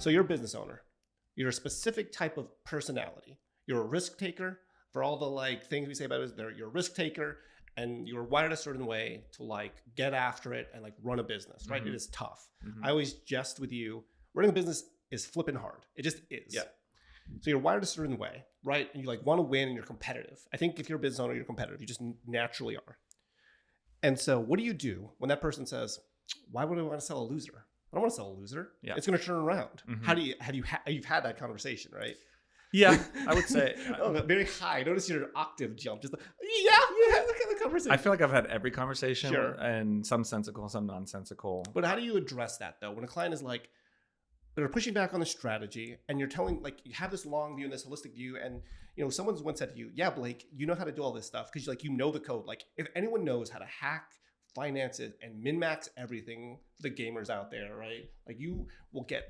So you're a business owner. You're a specific type of personality. You're a risk taker. For all the like things we say about it, you're a risk taker, and you're wired a certain way to like get after it and like run a business, right? It is tough. I always jest with you. Running a business is flipping hard. It just is. Yeah. So you're wired a certain way, right? And you like want to win and you're competitive. I think if you're a business owner, you're competitive. You just naturally are. And so what do you do when that person says, why would I want to sell a loser? I don't want to sell a loser. Yeah. It's going to turn around. How do you, you've had that conversation, right? Yeah, I would say. Very high. Notice your octave jump. Just like, you had the conversation. I feel like I've had every conversation, and some sensical, some nonsensical. But how do you address that though? When a client is like, they're pushing back on the strategy, and you're telling, like, you have this long view and this holistic view, and you know, someone's once said to you, "Yeah, Blake, you know how to do all this stuff because like you know the code. Like, if anyone knows how to hack finances and min-max everything for the gamers out there, right? Like, you will get."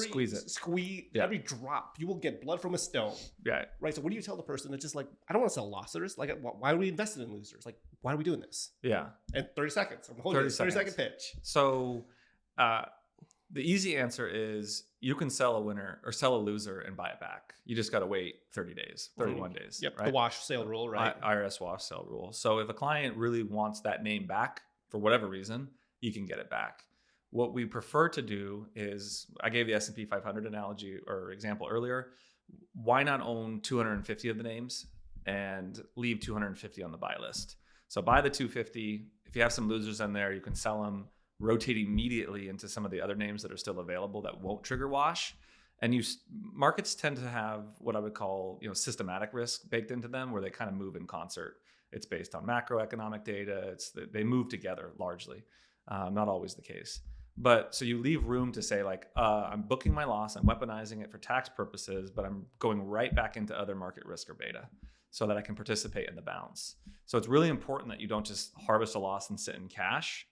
Squeeze every drop. You will get blood from a stone. Yeah. Right. So what do you tell the person that's just like, I don't want to sell losers. Like, why are we invested in losers? Like, why are we doing this? Yeah. And 30 seconds. I'm holding 30-second pitch. So the easy answer is you can sell a winner or sell a loser and buy it back. You just got to wait 30 days, 31 days. Yep. Right? The wash sale rule, right? IRS wash sale rule. So if a client really wants that name back for whatever reason, you can get it back. What we prefer to do is, I gave the S&P 500 analogy or example earlier. Why not own 250 of the names and leave 250 on the buy list? So buy the 250. If you have some losers in there, you can sell them, rotate immediately into some of the other names that are still available that won't trigger wash. And markets tend to have what I would call, systematic risk baked into them, where they kind of move in concert. It's based on macroeconomic data. They move together largely. Not always the case. But so you leave room to say like, I'm booking my loss, I'm weaponizing it for tax purposes, but I'm going right back into other market risk or beta so that I can participate in the bounce. So it's really important that you don't just harvest a loss and sit in cash.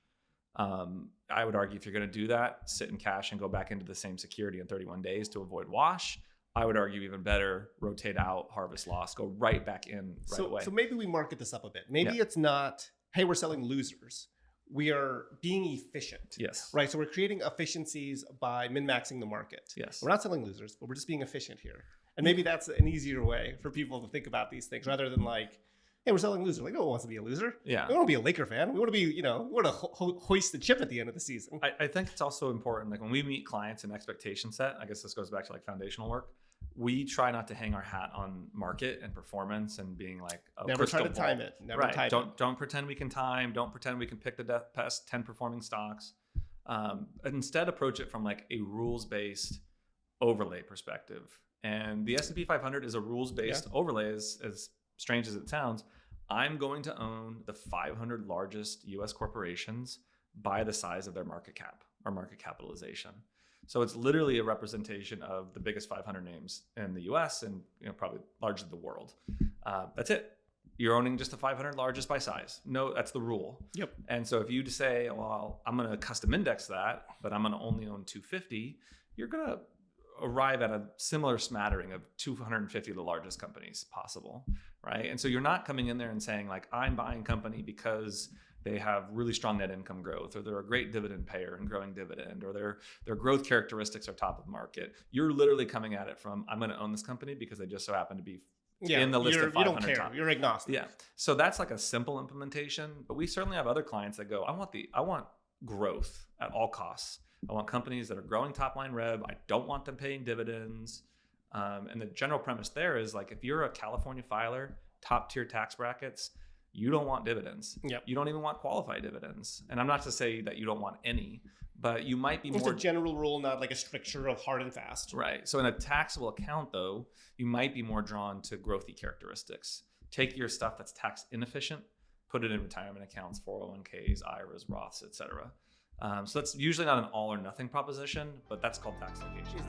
I would argue if you're going to do that, sit in cash and go back into the same security in 31 days to avoid wash. I would argue even better, rotate out, harvest loss, go right back in away. So maybe we market this up a bit. Maybe it's not, hey, we're selling losers. We are being efficient. Yes. Right. So we're creating efficiencies by min-maxing the market. Yes. We're not selling losers, but we're just being efficient here. And maybe that's an easier way for people to think about these things rather than like, hey, we're selling losers. Like, no one wants to be a loser. Yeah. We want to be a Laker fan. We want to be, we want to hoist the chip at the end of the season. I think it's also important, like when we meet clients and expectation set, I guess this goes back to like foundational work. We try not to hang our hat on market and performance and being like never try to time it. Never time it. Don't pretend we can time. Don't pretend we can pick the best 10 performing stocks. Instead, approach it from like a rules-based overlay perspective. And the S&P 500 is a rules-based overlay, as strange as it sounds. I'm going to own the 500 largest U.S. corporations by the size of their market cap or market capitalization. So it's literally a representation of the biggest 500 names in the US and probably largely the world. That's it. You're owning just the 500 largest by size. No, that's the rule. Yep. And so if you just say, well, I'm going to custom index that, but I'm going to only own 250, you're going to arrive at a similar smattering of 250 of the largest companies possible, right? And so you're not coming in there and saying like, I'm buying company because they have really strong net income growth, or they're a great dividend payer and growing dividend, or their growth characteristics are top of market. You're literally coming at it from, I'm going to own this company because they just so happen to be in the list of 500 you don't care. Top. You're agnostic. Yeah. So that's like a simple implementation, but we certainly have other clients that go, I want growth at all costs. I want companies that are growing top line rev. I don't want them paying dividends. And the general premise there is like, if you're a California filer, top tier tax brackets, you don't want dividends. Yep. You don't even want qualified dividends. And I'm not to say that you don't want any, but you might be more... It's a general rule, not like a stricture of hard and fast. Right. So in a taxable account, though, you might be more drawn to growthy characteristics. Take your stuff that's tax inefficient, put it in retirement accounts, 401ks, IRAs, Roths, etc. So that's usually not an all or nothing proposition, but that's called tax location.